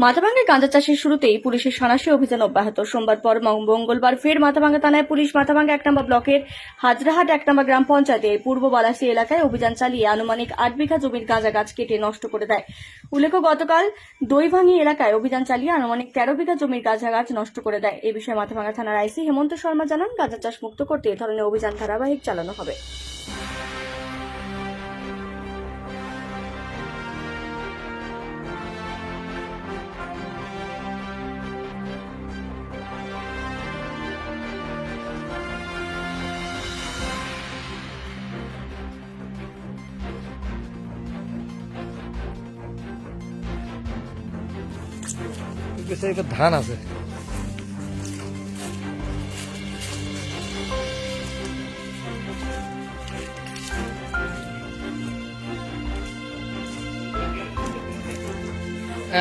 মাথাভাঙ্গায় গাঁজা চাষের শুরুতেই পুলিশের সাঁড়াশি অভিযান অব্যাহত। সোমবার পর মঙ্গলবার ফের মাথাভাঙ্গা থানায় পুলিশ মাথাভাঙ্গা 1 নম্বর ব্লকের হাজরাহাট 1 নম্বর গ্রাম পঞ্চায়েতের পূর্ব বালাসী এলাকায় অভিযান চালিয়ে আনুমানিক 8 বিঘা জমির গাঁজা গাছ কেটে নষ্ট করে দেয়। উল্লেখ্য, গতকাল দইভাঙ্গি এলাকায় অভিযান চালিয়ে আনুমানিক 13 বিঘা জমির গাঁজা গাছ নষ্ট করে দেয়। এই বিষয়ে মাথাভাঙ্গা থানার আইসি হেমন্ত শর্মা জানান, গাঁজা চাষ মুক্ত করতে এ ধরনের অভিযান ধারাবাহিক চালানো হবে। ধান আছে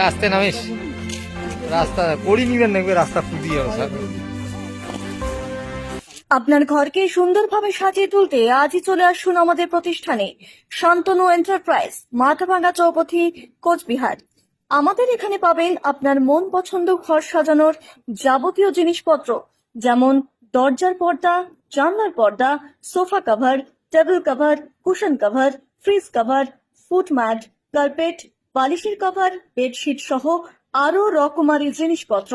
আসতে নামিস রাস্তা করি নিবেন নাকি রাস্তা ফুটিয়ে আপনার ঘরকে সুন্দরভাবে সাজিয়ে তুলতে আজই চলে আসুন আমাদের প্রতিষ্ঠানে শান্তনু এন্টারপ্রাইজ, মাথাভাঙ্গা চৌপথি, কোচবিহার। আমাদের এখানে পাবেন আপনার মন পছন্দ ঘর সাজানোর যাবতীয় জিনিসপত্র, যেমন দরজার পর্দা, জানলার পর্দা, sofa cover, table cover, cushion cover, fridge cover, foot mat, carpet, বালিশের কভার, বেডশিট সহ আরো রকমারি জিনিসপত্র।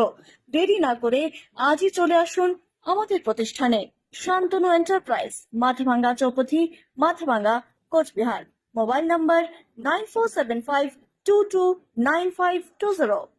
দেরি না করে আজই চলে আসুন আমাদের প্রতিষ্ঠানে শান্তনু এন্টারপ্রাইজ, মাথাভাঙ্গা চৌপথি, মাথাভাঙ্গা, কোচবিহার। Mobile number 9475229520।